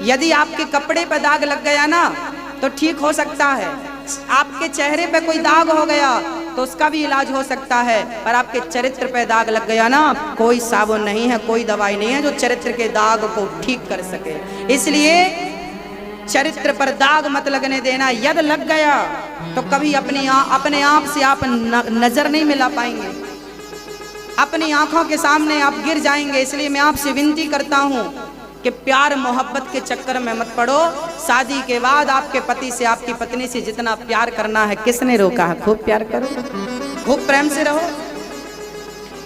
यदि आपके कपड़े पे दाग लग गया ना तो ठीक हो सकता है, आपके चेहरे पे कोई दाग हो गया तो उसका भी इलाज हो सकता है, पर आपके चरित्र पे दाग लग गया ना, कोई साबुन नहीं है, कोई दवाई नहीं है जो चरित्र के दाग को ठीक कर सके। इसलिए चरित्र पर दाग मत लगने देना। यदि लग गया तो कभी अपने आप से आप नजर नहीं मिला पाएंगे, अपनी आंखों के सामने आप गिर जाएंगे। इसलिए मैं आपसे विनती करता हूं कि प्यार मोहब्बत के चक्कर में मत पड़ो। शादी के बाद आपके पति से, आपकी पत्नी से जितना प्यार करना है किसने रोका है? खूब प्यार करो, खूब प्रेम से रहो।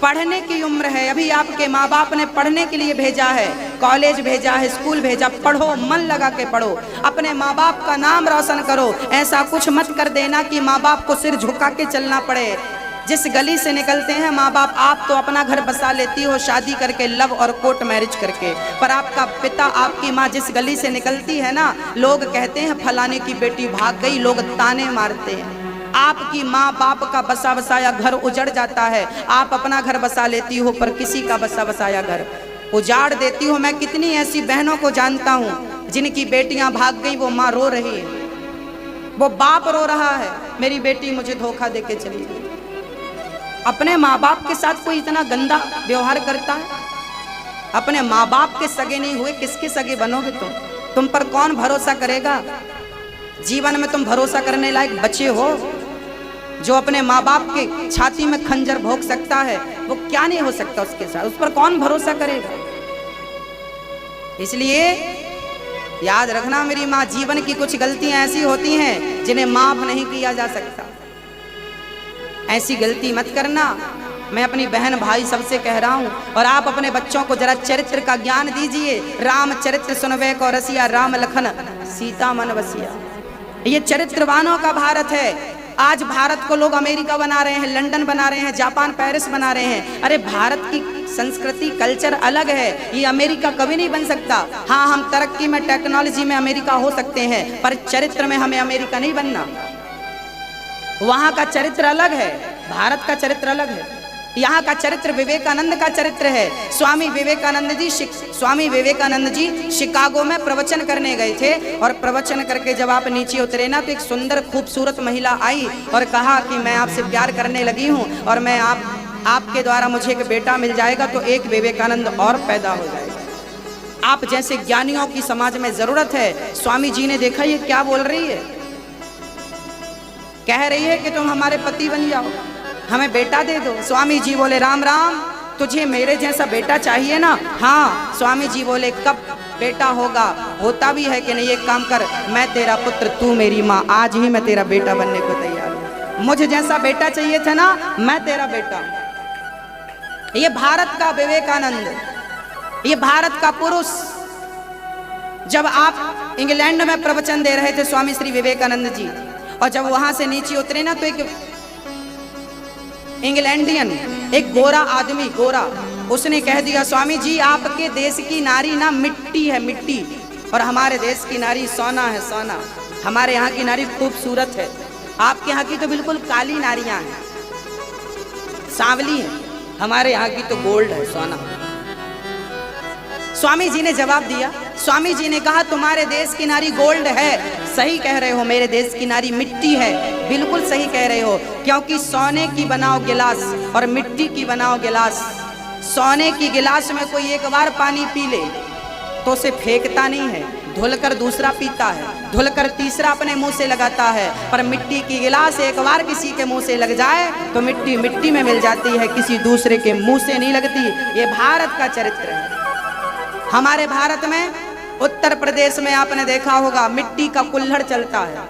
पढ़ने की उम्र है, अभी आपके माँ बाप ने पढ़ने के लिए भेजा है, कॉलेज भेजा है, स्कूल भेजा, पढ़ो, मन लगा के पढ़ो, अपने माँ बाप का नाम रोशन करो। ऐसा कुछ मत कर देना कि माँ बाप को सिर झुका के चलना पड़े। जिस गली से निकलते हैं माँ बाप, आप तो अपना घर बसा लेती हो शादी करके, लव और कोर्ट मैरिज करके, पर आपका पिता, आपकी माँ जिस गली से निकलती है ना, लोग कहते हैं फलाने की बेटी भाग गई, लोग ताने मारते हैं। आपकी माँ बाप का बसा बसाया घर उजड़ जाता है, आप अपना घर बसा लेती हो पर किसी का बसा बसाया घर उजाड़ देती हो। मैं कितनी ऐसी बहनों को जानता हूँ जिनकी बेटियां भाग गई, वो माँ रो रही है, वो बाप रो रहा है, मेरी बेटी मुझे धोखा देके चली गई। अपने माँ बाप के साथ कोई इतना गंदा व्यवहार करता है? अपने माँ बाप के सगे नहीं हुए, किसके सगे बनोगे तुम पर कौन भरोसा करेगा? जीवन में तुम भरोसा करने लायक बचे हो? जो अपने माँ बाप के छाती में खंजर भोंक सकता है वो क्या नहीं हो सकता उसके साथ? उस पर कौन भरोसा करेगा? इसलिए याद रखना मेरी माँ, जीवन की कुछ गलतियां ऐसी होती हैं जिन्हें माफ नहीं किया जा सकता। ऐसी गलती मत करना। मैं अपनी बहन भाई सबसे कह रहा हूँ, और आप अपने बच्चों को जरा चरित्र का ज्ञान दीजिए। राम चरित्र सुनवे को रसिया, राम लखन सीता मन बसिया। ये चरित्रवानों का भारत है। आज भारत को लोग अमेरिका बना रहे हैं, लंदन बना रहे हैं, जापान पेरिस बना रहे हैं। अरे भारत की संस्कृति कल्चर अलग है, ये अमेरिका कभी नहीं बन सकता। हाँ, हम तरक्की में, टेक्नोलॉजी में अमेरिका हो सकते हैं, पर चरित्र में हमें अमेरिका नहीं बनना। वहां का चरित्र अलग है, भारत का चरित्र अलग है। यहाँ का चरित्र विवेकानंद का चरित्र है। स्वामी विवेकानंद जी शिकागो में प्रवचन करने गए थे, और प्रवचन करके जब आप नीचे उतरे ना तो एक सुंदर खूबसूरत महिला आई और कहा कि मैं आपसे प्यार करने लगी हूँ, और मैं आपके द्वारा मुझे एक बेटा मिल जाएगा तो एक विवेकानंद और पैदा हो जाएगा। आप जैसे ज्ञानियों की समाज में जरूरत है। स्वामी जी ने देखा ये क्या बोल रही है, कह रही है कि तुम हमारे पति बन जाओ, हमें बेटा दे दो। स्वामी जी बोले राम राम, तुझे मेरे जैसा बेटा चाहिए ना? हाँ। स्वामी जी बोले कब बेटा होगा? होता भी है कि नहीं? एक काम कर, मैं तेरा पुत्र, तू मेरी माँ, आज ही मैं तेरा बेटा बनने को तैयार हूँ। मुझे जैसा बेटा चाहिए था ना, मैं तेरा बेटा। ये भारत का विवेकानंद, ये भारत का पुरुष। जब आप इंग्लैंड में प्रवचन दे रहे थे स्वामी श्री विवेकानंद जी, और जब वहां से नीचे उतरे ना तो एक इंग्लैंडियन, एक गोरा आदमी, गोरा, उसने कह दिया स्वामी जी आपके देश की नारी ना मिट्टी है, मिट्टी, और हमारे देश की नारी सोना है, सोना। हमारे यहाँ की नारी खूबसूरत है, आपके यहाँ की तो बिल्कुल काली नारियां हैं, सांवली है, हमारे यहाँ की तो गोल्ड है, सोना। स्वामी जी ने जवाब दिया, स्वामी जी ने कहा तुम्हारे देश की नारी गोल्ड है, सही कह रहे हो, मेरे देश की नारी मिट्टी है, बिल्कुल सही कह रहे हो। क्योंकि सोने की बनाओ गिलास और मिट्टी की बनाओ गिलास। सोने की गिलास में कोई एक बार पानी पी ले तो उसे फेंकता नहीं है, धुलकर दूसरा पीता है, धुलकर तीसरा अपने मुंह से लगाता है। पर मिट्टी की गिलास एक बार किसी के मुंह से लग जाए तो मिट्टी मिट्टी में मिल जाती है, किसी दूसरे के मुंह से नहीं लगती। ये भारत का चरित्र है। हमारे भारत में उत्तर प्रदेश में आपने देखा होगा मिट्टी का कुल्हड़ चलता है,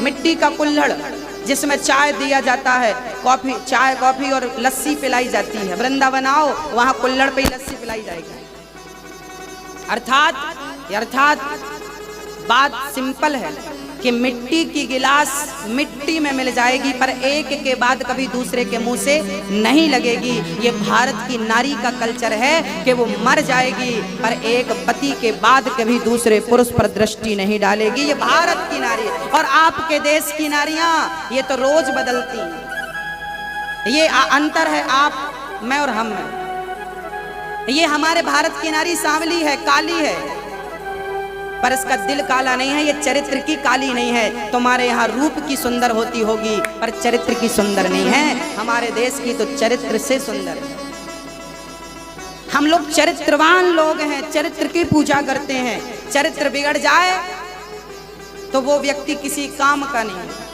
मिट्टी का कुल्हड़ जिसमें चाय दिया जाता है, कॉफी, चाय कॉफी और लस्सी पिलाई जाती है। वृंदावन आओ, वहां कुल्हड़ पे ही लस्सी पिलाई जाएगी। अर्थात बात सिंपल है कि मिट्टी की गिलास मिट्टी में मिल जाएगी, पर एक के बाद कभी दूसरे के मुंह से नहीं लगेगी। ये भारत की नारी का कल्चर है कि वो मर जाएगी पर एक पति के बाद कभी दूसरे पुरुष पर दृष्टि नहीं डालेगी। ये भारत की नारी। और आपके देश की नारियां ये तो रोज बदलती हैं। ये अंतर है आप, मैं और हम में। ये हमारे भारत की नारी सांवली है, काली है, पर इसका दिल काला नहीं है, ये चरित्र की काली नहीं है। तुम्हारे यहाँ रूप की सुंदर होती होगी पर चरित्र की सुंदर नहीं है। हमारे देश की तो चरित्र से सुंदर है। हम लोग चरित्रवान लोग हैं, चरित्र की पूजा करते हैं। चरित्र बिगड़ जाए तो वो व्यक्ति किसी काम का नहीं है।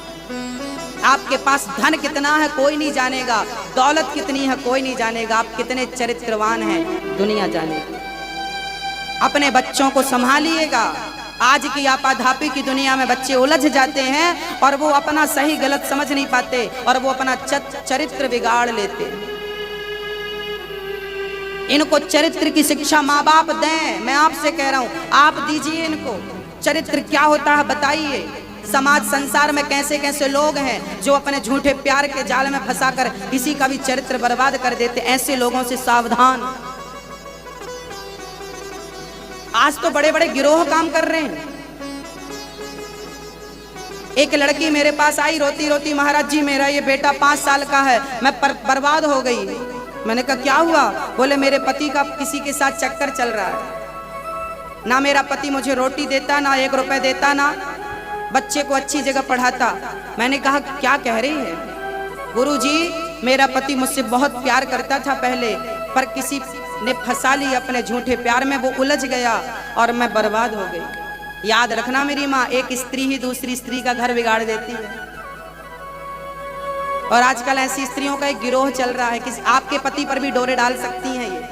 आपके पास धन कितना है कोई नहीं जानेगा, दौलत कितनी है कोई नहीं जानेगा, आप कितने चरित्रवान हैं दुनिया जानेगी। अपने बच्चों को संभालिएगा। आज की आपाधापी की दुनिया में बच्चे उलझ जाते हैं और वो अपना सही गलत समझ नहीं पाते और वो अपना चरित्र बिगाड़ लेते हैं। इनको चरित्र की शिक्षा माँ बाप दें। मैं आपसे कह रहा हूं, आप दीजिए इनको। चरित्र क्या होता है बताइए। समाज संसार में कैसे कैसे लोग हैं जो अपने झूठे प्यार के जाल में फंसाकर किसी का भी चरित्र बर्बाद कर देते। ऐसे लोगों से सावधान। आज तो बड़े बड़े गिरोह काम कर रहे हैं। एक लड़की मेरे पास आई रोती रोती, महाराज जी मेरा ये बेटा 5 साल का है, मैं बर्बाद हो गई। मैंने कहा क्या हुआ? बोले मेरे पति का किसी के साथ चक्कर चल रहा है, ना मेरा पति मुझे रोटी देता, ना 1 रुपए देता, ना बच्चे को अच्छी जगह पढ़ाता। मैंने कहा क्या कह रही है? गुरुजी मेरा पति मुझसे बहुत प्यार करता था पहले, पर किसी ने फंसा ली अपने झूठे प्यार में, वो उलझ गया और मैं बर्बाद हो गई। याद रखना मेरी माँ, एक स्त्री ही दूसरी स्त्री का घर बिगाड़ देती है। और आजकल ऐसी स्त्रियों का एक गिरोह चल रहा है कि आपके पति पर भी डोरे डाल सकती हैं ये।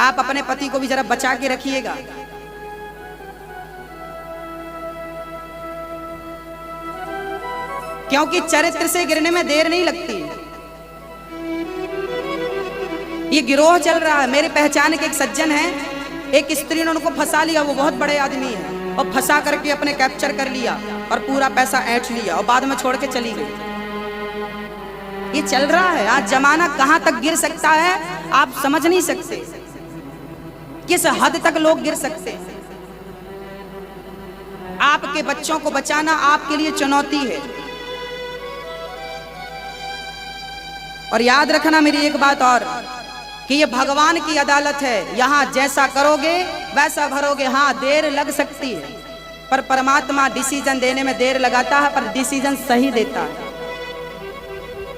आप अपने पति को भी जरा बचा के रखिएगा। क्योंकि चरित्र से गिरने में देर नहीं लगती। ये गिरोह चल रहा है। मेरे पहचान के एक सज्जन हैं, एक स्त्री ने उनको फंसा लिया, वो बहुत बड़े आदमी है, और फंसा करके अपने कैप्चर कर लिया और पूरा पैसा ऐंठ लिया और बाद में छोड़ के चली गई। ये चल रहा है। आज जमाना कहां तक गिर सकता है आप समझ नहीं सकते, किस हद तक लोग गिर सकते हैं। आपके बच्चों को बचाना आपके लिए चुनौती है। और याद रखना मेरी एक बात और, कि ये भगवान की अदालत है। यहाँ जैसा करोगे वैसा भरोगे। हाँ देर लग सकती है, पर परमात्मा डिसीजन देने में देर लगाता है, पर डिसीजन सही देता है।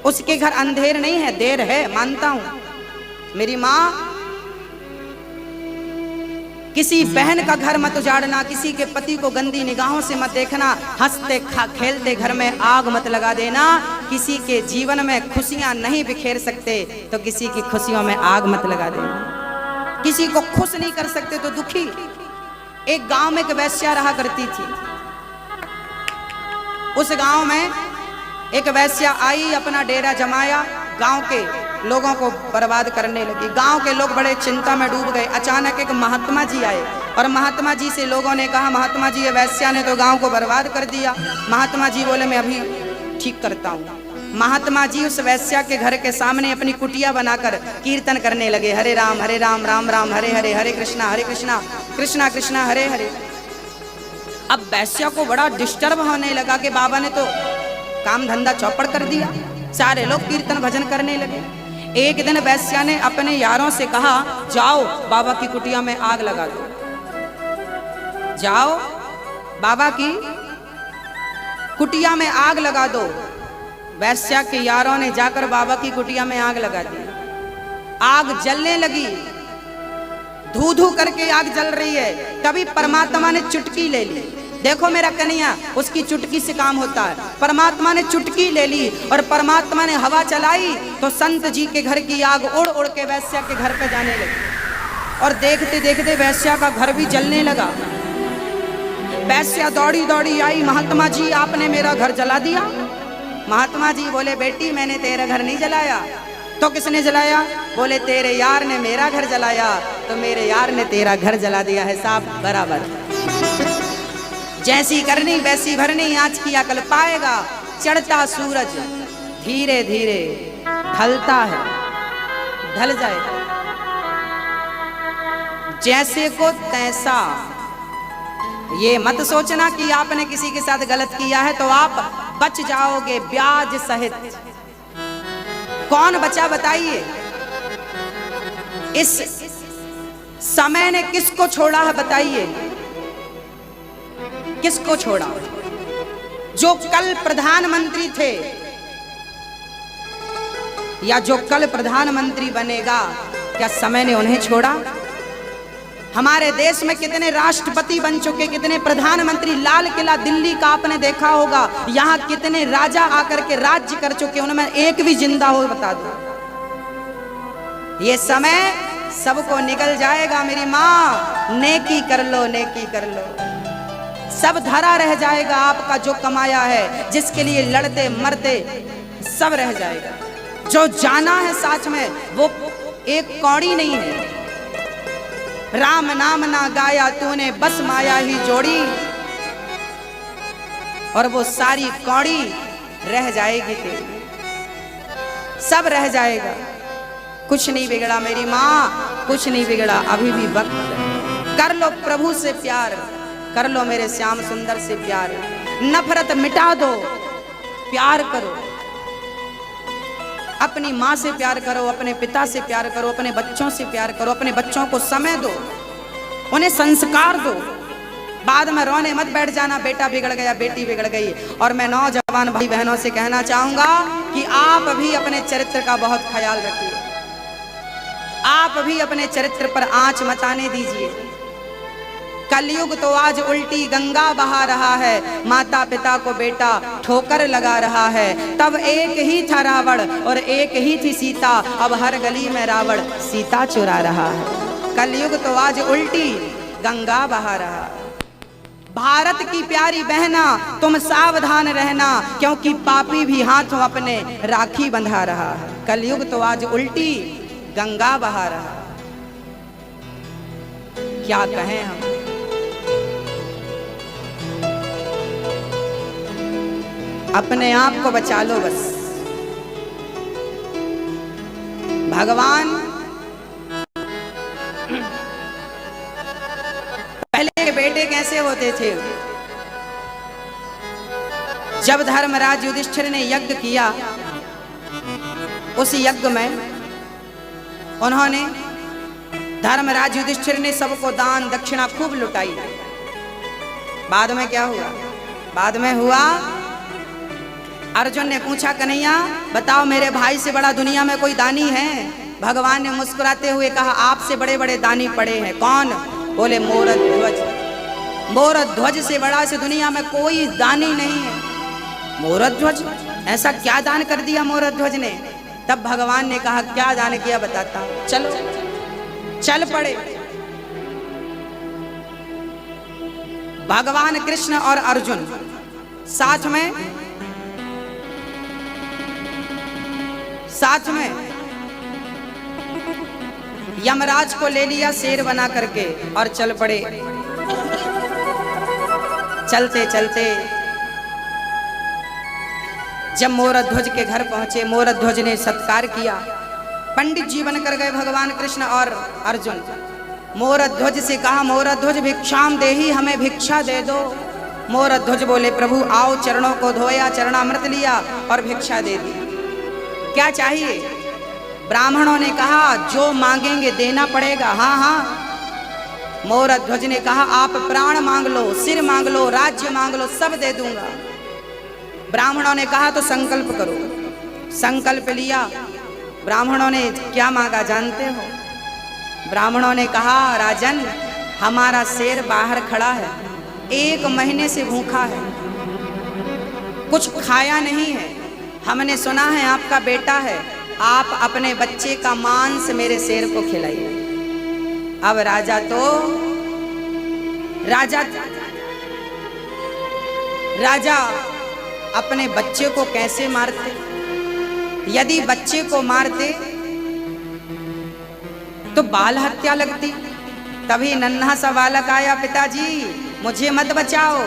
उसके घर अंधेर नहीं है, देर है, मानता हूं। मेरी माँ, किसी बहन का घर मत उजाड़ना, किसी के पति को गंदी निगाहों से मत देखना, हंसते खेलते घर में आग मत लगा देना। किसी के जीवन में खुशियां नहीं बिखेर सकते तो किसी की खुशियों में आग मत लगा देना। किसी को खुश नहीं कर सकते तो दुखी। एक गांव में एक वैश्या रहा करती थी। उस गांव में एक वैश्या आई, अपना डेरा जमाया, गांव के लोगों को बर्बाद करने लगी। गांव के लोग बड़े चिंता में डूब गए। अचानक एक महात्मा जी आए और महात्मा जी से लोगों ने कहा, महात्मा जी ये वैश्या ने तो गांव को बर्बाद कर दिया। महात्मा जी बोले मैं अभी ठीक करता हूँ। महात्मा जी उस वैश्या के घर के सामने अपनी कुटिया बनाकर कीर्तन करने लगे, हरे राम राम राम हरे हरे, हरे कृष्णा कृष्णा कृष्णा हरे हरे। अब वैश्या को बड़ा डिस्टर्ब होने लगा कि बाबा ने तो काम धंधा चौपड़ कर दिया। सारे लोग कीर्तन भजन करने लगे। एक दिन वैश्या ने अपने यारों से कहा, जाओ बाबा की कुटिया में आग लगा दो। जाओ बाबा की कुटिया में आग लगा दो। वैश्या के यारों ने जाकर बाबा की कुटिया में आग लगा दी। आग जलने लगी, धू धू करके आग जल रही है। तभी परमात्मा ने चुटकी ले ली। देखो मेरा कन्हैया, उसकी चुटकी से काम होता है। परमात्मा ने चुटकी ले ली और परमात्मा ने हवा चलाई तो संत जी के घर की आग उड़ उड़ के वैश्या के घर पे जाने लगी। और देखते देखते वैश्या का घर भी जलने लगा। वैश्या दौड़ी दौड़ी आई, महात्मा जी आपने मेरा घर जला दिया। महात्मा जी बोले, बेटी मैंने तेरा घर नहीं जलाया। तो किसने जलाया? बोले तेरे यार ने मेरा घर जलाया, तो मेरे यार ने तेरा घर जला दिया है। साहब बराबर, जैसी करनी वैसी भरनी, आज की अकल पाएगा। चढ़ता सूरज धीरे धीरे ढलता है, ढल जाएगा। जैसे को तैसा। ये मत सोचना कि आपने किसी के साथ गलत किया है तो आप बच जाओगे ब्याज सहित। कौन बचा बताइए? इस समय ने किसको छोड़ा है बताइए? किसको छोड़ा? जो कल प्रधानमंत्री थे या जो कल प्रधानमंत्री बनेगा, क्या समय ने उन्हें छोड़ा? हमारे देश में कितने राष्ट्रपति बन चुके, कितने प्रधानमंत्री, लाल किला दिल्ली का आपने देखा होगा, यहाँ कितने राजा आकर के राज्य कर चुके, उनमें एक भी जिंदा हो बता दो। ये समय सबको निकल जाएगा मेरी माँ, नेकी कर लो, नेकी कर लो, सब धरा रह जाएगा। आपका जो कमाया है, जिसके लिए लड़ते मरते, सब रह जाएगा। जो जाना है साथ में, वो एक कौड़ी नहीं है। राम नाम ना गाया तूने, बस माया ही जोड़ी, और वो सारी कौड़ी रह जाएगी तेरी, सब रह जाएगा। कुछ नहीं बिगड़ा मेरी माँ, कुछ नहीं बिगड़ा, अभी भी वक्त है। कर लो प्रभु से प्यार, कर लो मेरे श्याम सुंदर से प्यार, नफरत मिटा दो, प्यार करो। अपनी माँ से प्यार करो, अपने पिता से प्यार करो, अपने बच्चों से प्यार करो, अपने बच्चों को समय दो, उन्हें संस्कार दो। बाद में रोने मत बैठ जाना, बेटा बिगड़ गया, बेटी बिगड़ गई। और मैं नौजवान भाई बहनों से कहना चाहूंगा कि आप भी अपने चरित्र का बहुत ख्याल रखिए, आप भी अपने चरित्र पर आंच मत आने दीजिए। कलयुग तो आज उल्टी गंगा बहा रहा है, माता पिता को बेटा ठोकर लगा रहा है। तब एक ही था रावण और एक ही थी सीता, अब हर गली में रावण सीता चुरा रहा है। कलयुग तो आज उल्टी गंगा बहा रहा है। भारत की प्यारी बहना तुम सावधान रहना, क्योंकि पापी भी हाथों अपने राखी बंधा रहा है। कलयुग तो आज उल्टी गंगा बहा रहा है। क्या कहें हम? अपने आप को बचा लो बस। भगवान पहले के बेटे कैसे होते थे? जब धर्मराज युधिष्ठिर ने यज्ञ किया, उस यज्ञ में उन्होंने, धर्मराज युधिष्ठिर ने सबको दान दक्षिणा खूब लुटाई। बाद में क्या हुआ? बाद में हुआ, अर्जुन ने पूछा, कन्हैया बताओ मेरे भाई से बड़ा दुनिया में कोई दानी है? भगवान ने मुस्कुराते हुए कहा, आपसे बड़े बड़े दानी पड़े हैं। कौन? बोले मोरद ध्वज। मोरद ध्वज से बड़ा से दुनिया में कोई दानी नहीं है। मोरद ध्वज, ऐसा क्या दान कर दिया मोरद ध्वज ने? तब भगवान ने कहा, क्या दान किया बताता हूं, चलो। चल पड़े भगवान कृष्ण और अर्जुन साथ में यमराज को ले लिया शेर बना करके और चल पड़े। चलते चलते जब मोरध्वज के घर पहुंचे, मोरध्वज ने सत्कार किया। पंडित जी बनकर गए भगवान कृष्ण और अर्जुन। मोरध्वज से कहा, मोरध्वज भिक्षाम देही, हमें भिक्षा दे दो। मोरध्वज बोले, प्रभु आओ। चरणों को धोया, चरणामृत लिया और भिक्षा दे दी। क्या चाहिए? ब्राह्मणों ने कहा, जो मांगेंगे देना पड़ेगा। हाँ हाँ। मोरध्वज ने कहा, आप प्राण मांग लो, सिर मांग लो, राज्य मांग लो, सब दे दूंगा। ब्राह्मणों ने कहा, तो संकल्प करो। संकल्प लिया। ब्राह्मणों ने क्या मांगा जानते हो? ब्राह्मणों ने कहा, राजन हमारा शेर बाहर खड़ा है, 1 महीने से भूखा है, कुछ खाया नहीं है। हमने सुना है आपका बेटा है, आप अपने बच्चे का मांस मेरे शेर को खिलाइए। अब राजा अपने बच्चे को कैसे मारते? यदि बच्चे को मारते तो बाल हत्या लगती। तभी नन्हा सा बालक आया, पिताजी मुझे मत बचाओ,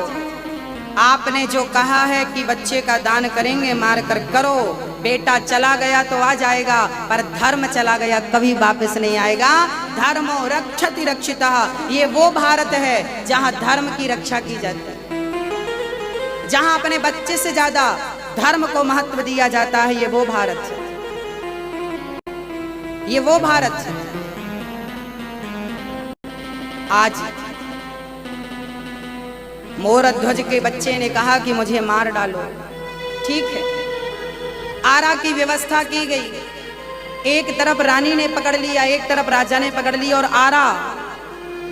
आपने जो कहा है कि बच्चे का दान करेंगे, मार कर करो। बेटा चला गया तो आ जाएगा, पर धर्म चला गया कभी वापस नहीं आएगा। धर्मो रक्षति रक्षितः, ये वो भारत है जहां धर्म की रक्षा की जाती है, जहां अपने बच्चे से ज्यादा धर्म को महत्व दिया जाता है। ये वो भारत है, ये वो भारत है। मोरध्वज के बच्चे ने कहा कि मुझे मार डालो। ठीक है, आरा की व्यवस्था की गई। एक तरफ रानी ने पकड़ लिया, एक तरफ राजा ने पकड़ लिया, और आरा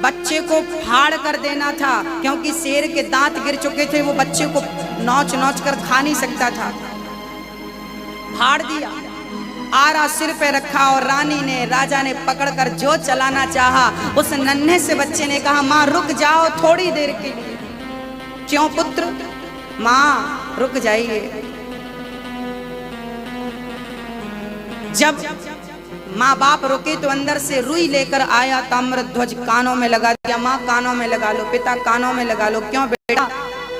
बच्चे को फाड़ कर देना था, क्योंकि शेर के दांत गिर चुके थे, वो बच्चे को नोच नोच कर खा नहीं सकता था। फाड़ दिया, आरा सिर पे रखा, और रानी ने राजा ने पकड़कर जो चलाना चाहा, उस नन्हे से बच्चे ने कहा माँ रुक जाओ थोड़ी देर के लिए। क्यों पुत्र? माँ रुक जाइए। जब माँ बाप रुके तो अंदर से रुई लेकर आया ताम्रध्वज, कानों में लगा दिया। माँ कानों में लगा लो, पिता कानों में लगा लो। क्यों बेटा?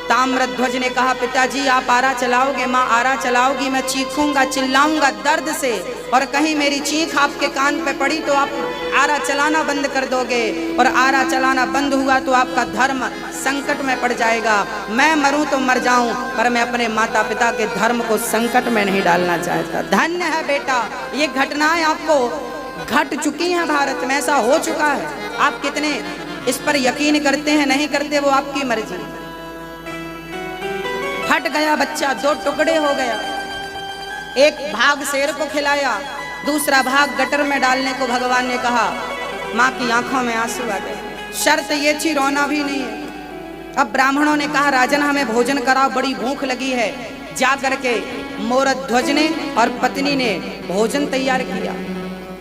ताम्रध्वज ने कहा पिताजी आप आरा चलाओगे? माँ आरा चलाओगी, मैं चीखूंगा चिल्लाऊंगा दर्द से, और कहीं मेरी चीख आपके कान पे पड़ी तो आप आरा चलाना बंद कर दोगे, और आरा चलाना बंद हुआ तो आपका धर्म संकट में पड़ जाएगा। मैं मरूं तो मर जाऊं, पर मैं अपने माता पिता के धर्म को संकट में नहीं डालना चाहता। धन्य है बेटा, ये घटनाएं आपको घट चुकी हैं, भारत में ऐसा हो चुका है। आप कितने इस पर यकीन करते हैं नहीं करते वो आपकी मर्जी। फट गया बच्चा, दो टुकड़े हो गया। एक भाग शेर को खिलाया, दूसरा भाग गटर में डालने को भगवान ने कहा। माँ की आंखों में आंसू आ गए। शर्त ये थी रोना भी नहीं है। अब ब्राह्मणों ने कहा राजन हमें भोजन कराओ, बड़ी भूख लगी है। जा करके मोरध्वज ने और पत्नी ने भोजन तैयार किया।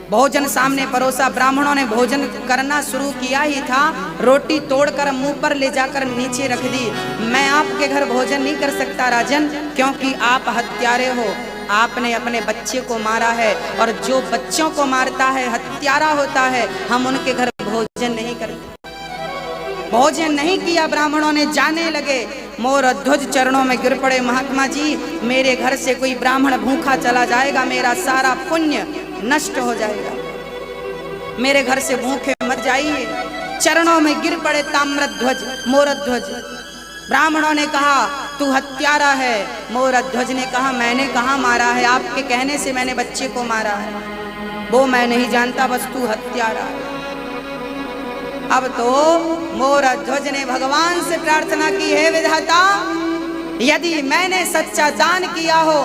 भोजन सामने परोसा। ब्राह्मणों ने भोजन करना शुरू किया ही था, रोटी तोड़कर मुंह पर ले जाकर नीचे रख दी। मैं आपके घर भोजन नहीं कर सकता राजन, क्योंकि आप हत्यारे हो। आपने अपने बच्चे को मारा है, और जो बच्चों को मारता है हत्यारा होता है। हम उनके घर भोजन नहीं करते। भोजन नहीं किया। ब्राह्मणों ने जाने लगे। मोरध्वज चरणों में गिर पड़े। महात्मा जी मेरे घर से कोई ब्राह्मण भूखा चला जाएगा, मेरा सारा पुण्य नष्ट हो जाएगा, मेरे घर से भूखे मत जाइए। चरणों में गिर पड़े ताम्रध्वज, मोरध्वज। ब्राह्मणों ने कहा तू हत्यारा है। मोरध्वज ने कहा मैंने कहाँ मारा है, आपके कहने से मैंने बच्चे को मारा है, वो मैं नहीं जानता, बस तू हत्यारा है। अब तो मोरध्वज ने भगवान से प्रार्थना की, हे विधाता यदि मैंने सच्चा दान किया हो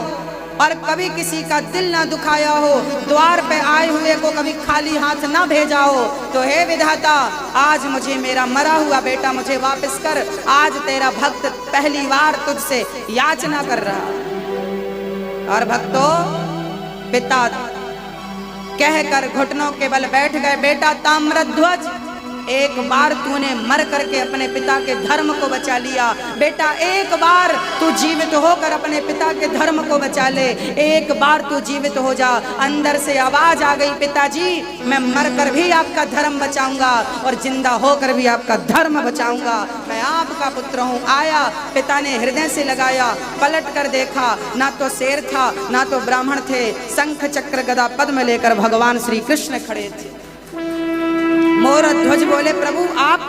और कभी किसी का दिल ना दुखाया हो, द्वार पे आए हुए को कभी खाली हाथ ना भेजा हो, तो हे विधाता आज मुझे मेरा मरा हुआ बेटा मुझे वापस कर। आज तेरा भक्त पहली बार तुझसे याचना कर रहा। और भक्तों पिता कहकर घुटनों के बल बैठ गए। बेटा ताम्रध्वज एक बार तूने मर करके अपने पिता के धर्म को बचा लिया। बेटा एक बार तू जीवित होकर अपने पिता के धर्म को बचा ले, एक बार तू जीवित हो जा। अंदर से आवाज आ गई, पिताजी मैं मरकर भी आपका धर्म बचाऊंगा और जिंदा होकर भी आपका धर्म बचाऊंगा। मैं आपका पुत्र हूँ। आया, पिता ने हृदय से लगाया, पलट कर देखा, ना तो शेर था ना तो ब्राह्मण थे। शंख चक्र गदा पद्म लेकर भगवान श्री कृष्ण खड़े थे। मोरध्वज बोले प्रभु आप?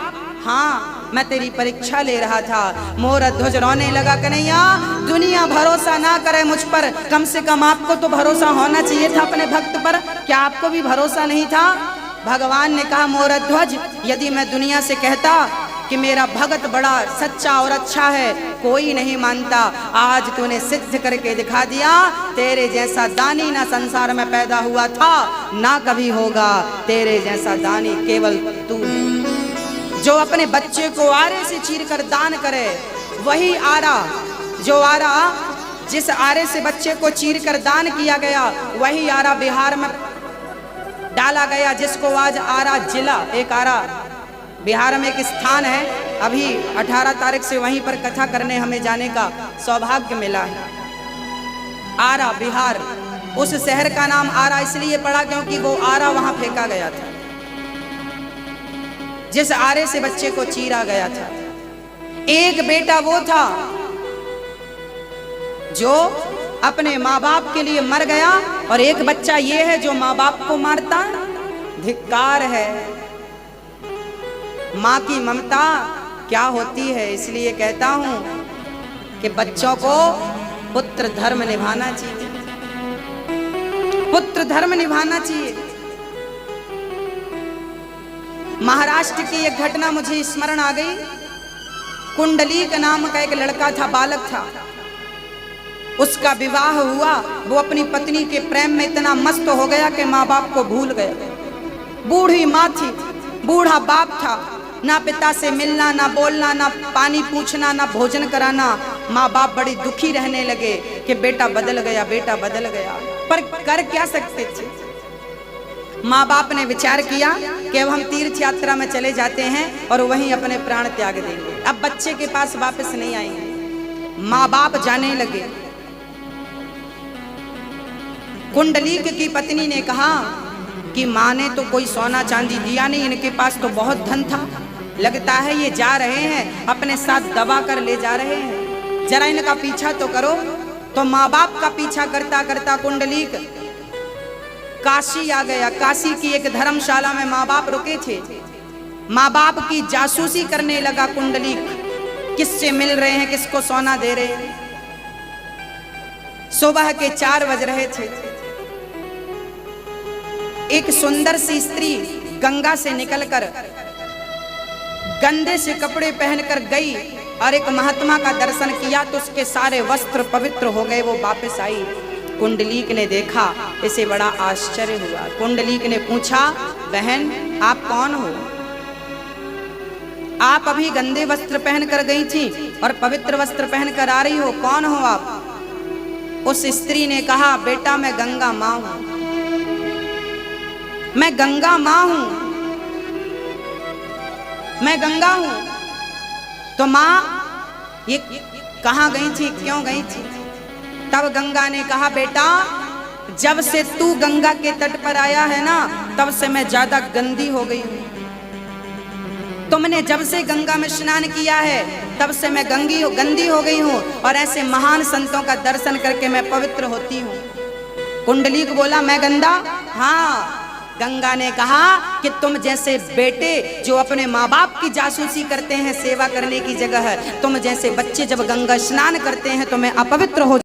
हाँ मैं तेरी परीक्षा ले रहा था। मोरध्वज रोने लगा, कन्हैया दुनिया भरोसा ना करे मुझ पर, कम से कम आपको तो भरोसा होना चाहिए था अपने भक्त पर। क्या आपको भी भरोसा नहीं था? भगवान ने कहा मोरध्वज यदि मैं दुनिया से कहता कि मेरा भगत बड़ा सच्चा और अच्छा है, कोई नहीं मानता। आज तूने सिद्ध करके दिखा दिया, तेरे जैसा दानी ना संसार में पैदा हुआ था ना कभी होगा। तेरे जैसा दानी केवल तू, जो अपने बच्चे को आरे से चीर कर दान करे। वही आरा, जो आरा जिस आरे से बच्चे को चीर कर दान किया गया, वही आरा बिहार में डाला गया, जिसको आज आरा जिला, एक आरा बिहार में एक स्थान है। अभी 18 तारीख से वहीं पर कथा करने हमें जाने का सौभाग्य मिला है। आरा बिहार, उस शहर का नाम आरा इसलिए पड़ा क्योंकि वो आरा वहां फेंका गया था, जिस आरे से बच्चे को चीरा गया था। एक बेटा वो था जो अपने माँ बाप के लिए मर गया, और एक बच्चा ये है जो माँ बाप को मारता। धिक्कार है। माँ की ममता क्या होती है, इसलिए कहता हूं कि बच्चों को पुत्र धर्म निभाना चाहिए, पुत्र धर्म निभाना चाहिए। महाराष्ट्र की एक घटना मुझे स्मरण आ गई। कुंडलीक नाम का एक लड़का था, बालक था, उसका विवाह हुआ। वो अपनी पत्नी के प्रेम में इतना मस्त हो गया कि माँ बाप को भूल गया। बूढ़ी माँ थी, बूढ़ा बाप था, ना पिता से मिलना, ना बोलना, ना पानी पूछना, ना भोजन कराना। माँ बाप बड़ी दुखी रहने लगे कि बेटा बदल गया, बेटा बदल गया। पर कर क्या सकते थे? माँ बाप ने विचार किया कि अब हम तीर्थ यात्रा में चले जाते हैं और वहीं अपने प्राण त्याग देंगे, अब बच्चे के पास वापस नहीं आएंगे। माँ बाप जाने लगे। कुंडलीक की पत्नी ने कहा कि माँ ने तो कोई सोना चांदी दिया नहीं, इनके पास तो बहुत धन था, लगता है ये जा रहे हैं, अपने साथ दबा कर ले जा रहे हैं, जरा इनका पीछा तो करो। तो माँ बाप का पीछा करता करता कुंडलीक काशी आ गया। काशी की एक धर्मशाला में माँ बाप रुके थे। माँ बाप की जासूसी करने लगा कुंडलीक, किससे मिल रहे हैं, किसको सोना दे रहे हैं। सुबह के 4 बज रहे थे। एक सुंदर सी स्त्री गंगा से निकलकर गंदे से कपड़े पहनकर गई और एक महात्मा का दर्शन किया तो उसके सारे वस्त्र पवित्र हो गए, वो वापस आई। कुंडलीक ने देखा, इसे बड़ा आश्चर्य हुआ। कुंडलीक ने पूछा, बहन आप कौन हो? आप अभी गंदे वस्त्र पहनकर गई थी और पवित्र वस्त्र पहनकर आ रही हो, कौन हो आप? उस स्त्री ने कहा, बेटा मैं गंगा माँ हूं, मैं गंगा माँ हूं, मैं गंगा हूं। तो माँ ये कहाँ गई थी, क्यों गई थी? तब गंगा ने कहा, बेटा जब से तू गंगा के तट पर आया है ना, तब से मैं ज्यादा गंदी हो गई हूं। तुमने जब से गंगा में स्नान किया है तब से मैं गंदी हो गई हूं, और ऐसे महान संतों का दर्शन करके मैं पवित्र होती हूं। कुंडलीक बोला, मैं गंदा? हाँ। गंगा ने कहा कि तुम जैसे बेटे जो अपने माँ बाप की जासूसी करते हैं सेवा करने की जगह है, तुम जैसे बच्चे जब गंगा स्नान करते हैं तो मैं अपवित्र हो